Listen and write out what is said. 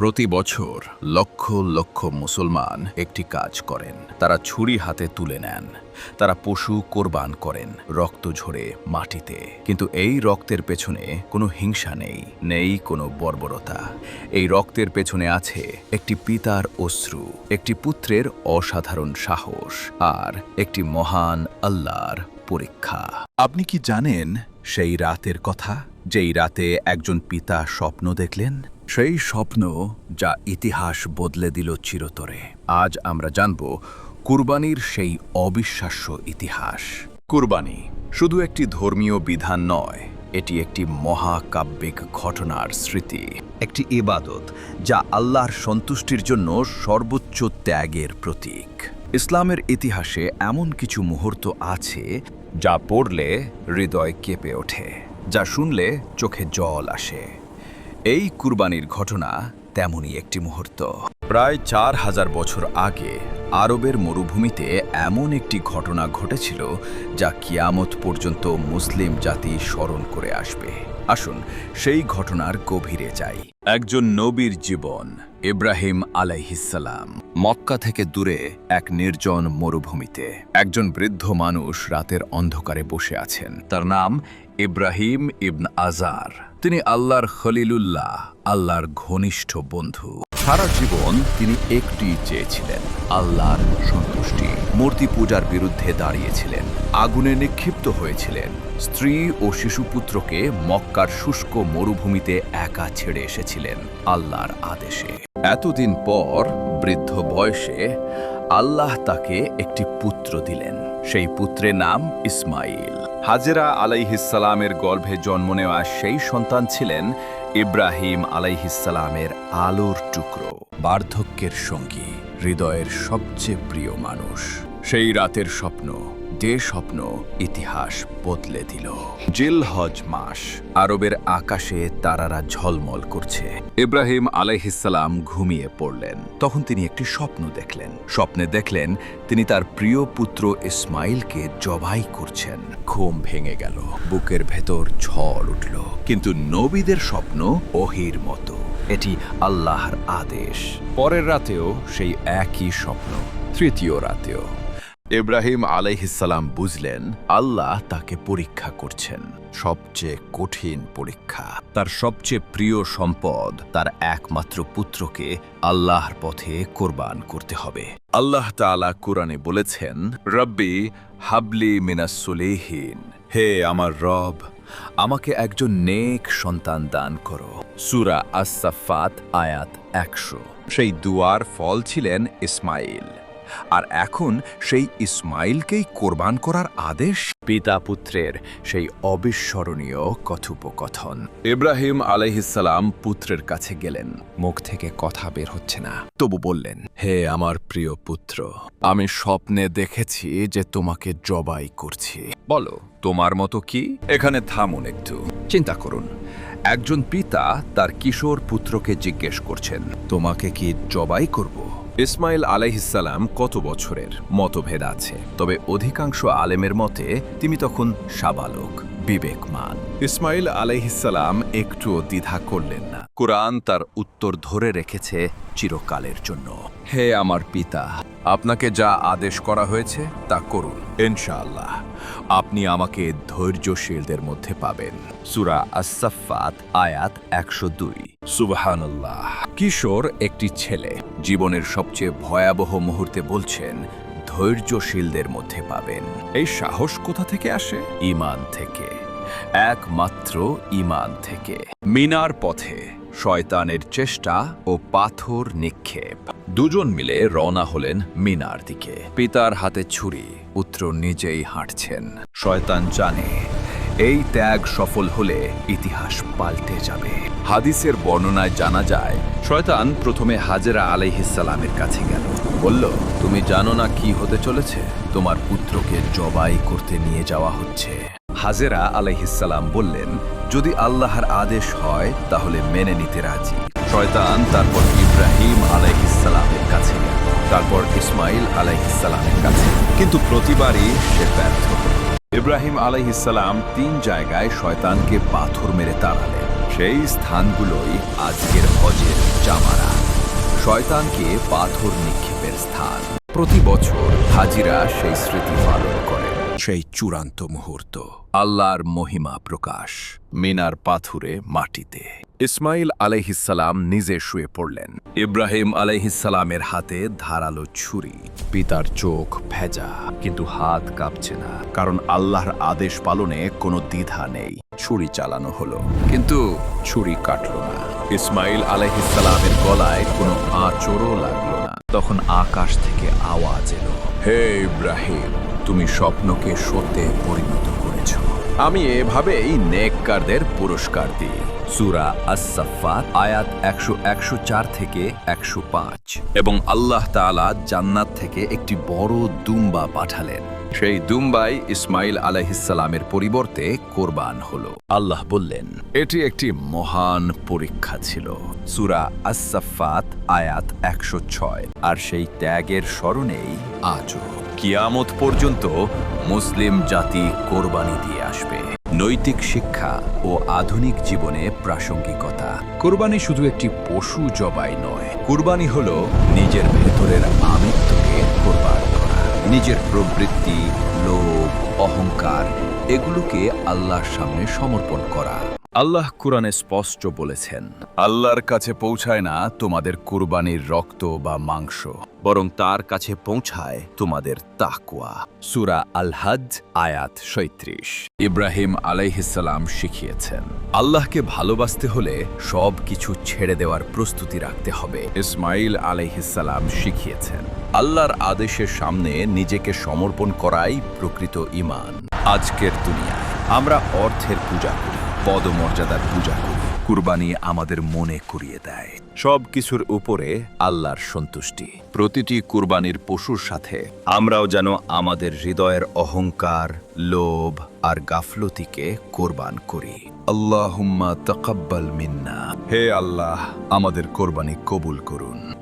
প্রতি বছর লক্ষ লক্ষ মুসলমান একটি কাজ করেন। তারা ছুরি হাতে তুলে নেন, তারা পশু কোরবান করেন, রক্ত ঝরে মাটিতে। কিন্তু এই রক্তের পেছনে কোনো হিংসা নেই, নেই কোনো বর্বরতা। এই রক্তের পেছনে আছে একটি পিতার অশ্রু, একটি পুত্রের অসাধারণ সাহস, আর একটি মহান আল্লাহর পরীক্ষা। আপনি কি জানেন সেই রাতের কথা, যেই রাতে একজন পিতা স্বপ্ন দেখলেন? সেই স্বপ্ন যা ইতিহাস বদলে দিল চিরতরে। আজ আমরা জানব কুরবানির সেই অবিশ্বাস্য ইতিহাস। কুরবানি শুধু একটি ধর্মীয় বিধান নয়, এটি একটি মহাকাব্যিক ঘটনার স্মৃতি, একটি ইবাদত যা আল্লাহর সন্তুষ্টির জন্য সর্বোচ্চ ত্যাগের প্রতীক। ইসলামের ইতিহাসে এমন কিছু মুহূর্ত আছে যা পড়লে হৃদয় কেঁপে ওঠে, যা শুনলে চোখে জল আসে। এই কুরবানির ঘটনা তেমনই একটি মুহূর্ত। প্রায় 4000 বছর আগে আরবের মরুভূমিতে এমন একটি ঘটনা ঘটেছিল যা কিয়ামত পর্যন্ত মুসলিম জাতি স্মরণ করে আসবে। আসুন সেই ঘটনার গভীরে যাই। একজন নবীর জীবন। ইব্রাহিম আলাইহিসসালাম মক্কা থেকে দূরে এক নির্জন মরুভূমিতে একজন বৃদ্ধ মানুষ রাতের অন্ধকারে বসে আছেন। তার নাম ইব্রাহিম ইবন আজার। তিনি আল্লাহর খলিলুল্লাহ, আল্লাহর ঘনিষ্ঠ বন্ধু। সারা জীবন তিনি একটি চেয়েছিলেন, আল্লাহর সন্তুষ্টি। মূর্তি পূজার বিরুদ্ধে দাঁড়িয়েছিলেন, আগুনে নিক্ষিপ্ত হয়েছিলেন, স্ত্রী ও শিশুপুত্রকে মক্কার শুষ্ক মরুভূমিতে একা ছেড়ে এসেছিলেন আল্লাহর আদেশে। এতদিন পর বৃদ্ধ বয়সে আল্লাহ তাকে একটি পুত্র দিলেন। সেই পুত্রের নাম ইসমাইল। হাজেরা আলাইহিসসালামের গর্ভে জন্ম নেওয়া সেই সন্তান ছিলেন ইব্রাহিম আলাইহিসসালামের আলোর টুকরো, বার্ধক্যের সঙ্গী, হৃদয়ের সবচেয়ে প্রিয় মানুষ। সেই রাতের স্বপ্ন, যে স্বপ্ন ইতিহাস বদলে দিল। জিলহজ মাস, আরবের আকাশে তারারা ঝলমল করছে। ইব্রাহিম আলাইহিসসালাম ঘুমিয়ে পড়লেন। তখন তিনি একটি স্বপ্ন দেখলেন। স্বপ্নে দেখলেন তিনি তার প্রিয় পুত্র ইসমাইলকে জবাই করছেন। ঘুম ভেঙে গেল, বুকের ভেতর ঝড় উঠল। কিন্তু নবীদের স্বপ্ন ওহীর মতো, এটি আল্লাহর আদেশ। পরের রাতেও সেই একই স্বপ্ন, তৃতীয় রাতেও। ইব্রাহিম আলাইহিসসালাম বুঝলেন আল্লাহ তাকে পরীক্ষা করছেন, সবচেয়ে কঠিন পরীক্ষা। তার সবচেয়ে প্রিয় সম্পদ, তার একমাত্র পুত্রকে আল্লাহর পথে কোরবান করতে হবে। আল্লাহ তাআলা কুরআনে বলেছেন, রব্বি হাবলি মিনাস সলিহিন, হে আমার রব, আমাকে একজন নেক সন্তান দান করো। সূরা আস-সাফফাত আয়াত 100। সেই দুয়ার ফল ছিলেন ইসমাইল। আর এখন সেই ইসমাইলকেই কোরবান করার আদেশ। পিতা পুত্রের সেই অবিস্মরণীয় কথোপকথন। ইব্রাহিম আলাইহিসসালাম পুত্রের কাছে গেলেন। মুখ থেকে কথা বের হচ্ছে না, তবু বললেন, হে আমার প্রিয় পুত্র, আমি স্বপ্নে দেখেছি যে তোমাকে জবাই করছি। বলো তোমার মতো কি? এখানে থামুন একটু, চিন্তা করুন। একজন পিতা তার কিশোর পুত্রকে জিজ্ঞেস করছেন, তোমাকে কি জবাই করব? ইসমাইল আলাইহিসসালাম কত বছরের? মতভেদ আছে, তবে অধিকাংশ আলেমের মতে তিনি তখন সাবালক, বিবেকমান। ইসমাইল আলাইহিসসালাম একটুও দ্বিধা করলেন না। কুরআন তার উত্তর ধরে রেখেছে চিরকালের জন্য। হে আমার পিতা, আপনাকে যা আদেশ করা হয়েছে তা করুন। ইনশাআল্লাহ আপনি আমাকে ধৈর্যশীলদের মধ্যে পাবেন। সূরা আস-সাফফাত আয়াত 102। সুবহানাল্লাহ। কিশোর একটি ছেলে জীবনের সবচেয়ে ভয়াবহ মুহূর্তে বলছেন, ধৈর্যশীলদের মধ্যে পাবেন। এই সাহস কোথা থেকে আসে? ঈমান থেকে, একমাত্র ঈমান থেকে। মিনার পথে শয়তানের চেষ্টা ও পাথর নিক্ষেপ। দুজন মিলে রওনা হলেন মিনার দিকে। পিতার হাতে ছুরি, পুত্র নিজেই হাঁটছেন। শয়তান জানে এই ত্যাগ সফল হলে ইতিহাস পাল্টে যাবে। হাদিসের বর্ণনায় জানা যায়, শয়তান প্রথমে হাজেরা আলাইহিসসালামের কাছে গেল। বলল, তুমি জানো না কি হতে চলেছে? তোমার পুত্রকে জবাই করতে নিয়ে যাওয়া হচ্ছে। হাজেরা আলাইহিসসালাম বললেন, যদি আল্লাহর আদেশ হয় তাহলে মেনে নিতে রাজি। শয়তান তারপর ইব্রাহিম আলাইহিসসালামের কাছে গেল, তারপর ইসমাইল আলাইহিসসালামের কাছে। কিন্তু প্রতিবারই সে ব্যর্থ হল। ইব্রাহিম আলাইহিসসালাম 3 জায়গায় শয়তানকে পাথর মেরে তাড়ালেন। সেই স্থানগুলোই আজকের হজের জামারা। শয়তানকে পাথর নিক্ষেপের স্থান। প্রতি বছর হাজিরা সেই স্মৃতি পালন করে। সেই চূড়ান্ত মুহূর্ত, আল্লাহর মহিমা প্রকাশ মিনার পাথুরে মাটিতে। ইসমাইল আলাইহিসসালাম নিজে শুয়ে পড়লেন। ইব্রাহিম আলাইহিসসালামের হাতে ধারালো ছুরি। পিতার চোখ ভেজা, কিন্তু হাত কাঁপছে না, কারণ আল্লাহর আদেশ পালনে কোনো দ্বিধা নেই। ছুরি চালানো হলো, কিন্তু ছুরি কাটল না। ইসমাইল আলাইহিসসালামের গলায় কোনো আঁচড়ও লাগলো না। তখন আকাশ থেকে আওয়াজ এলো, হে ইব্রাহিম, তুমি স্বপ্নকে সত্যে পরিণত করেছ। আমি এভাবেই নেককারদের পুরস্কার দিই। সূরা আস-সাফফাত আয়াত 104 থেকে 105। এবং আল্লাহ তাআলা জান্নাত থেকে একটি বড় দুম্বা পাঠালেন। সেই দুম্বাই ইসমাইল আলাইহিসসালামের পরিবর্তে কোরবান হলো। আল্লাহ বললেন, এটি একটি মহান পরীক্ষা ছিল। সূরা আস-সাফফাত আয়াত 106। আর সেই ত্যাগের স্মরণেই আজও কিয়ামত পর্যন্ত মুসলিম জাতি কোরবানি দিয়ে আসবে। নৈতিক শিক্ষা ও আধুনিক জীবনে প্রাসঙ্গিকতা। কোরবানি শুধু একটি পশু জবাই নয়, কোরবানি হলো নিজের ভেতরের আমিত্বকে কোরবান করা। নিজের প্রবৃত্তি, লোভ, অহংকার এগুলোকে আল্লাহর সামনে সমর্পণ করা। আল্লাহ কুরআনে স্পষ্ট বলেছেন, আল্লাহর কাছে পৌঁছায় না তোমাদের কুরবানির রক্ত বা মাংস, বরং তার কাছে পৌঁছায় তোমাদের তাকওয়া। সূরা আল-হজ আয়াত 37। ইব্রাহিম আলাইহিসসালাম শিখিয়েছেন, আল্লাহকে ভালোবাসতে হলে সব কিছু ছেড়ে দেওয়ার প্রস্তুতি রাখতে হবে। ইসমাইল আলাইহিসসালাম শিখিয়েছেন, আল্লাহর আদেশের সামনে নিজেকে সমর্পণ করাই প্রকৃত ঈমান। আজকের দুনিয়ায় আমরা অর্থের পূজা করি, পদমর্যাদার পূজা করি। কুরবানি আমাদের মনে করিয়ে দেয় সব কিছুর উপরে আল্লাহর সন্তুষ্টি। প্রতিটি কুরবানির পশুর সাথে আমরাও যেন আমাদের হৃদয়ের অহংকার, লোভ আর গাফলতিকে কোরবান করি। আল্লাহুম্মা তাকাব্বাল মিন্না। হে আল্লাহ, আমাদের কোরবানি কবুল করুন।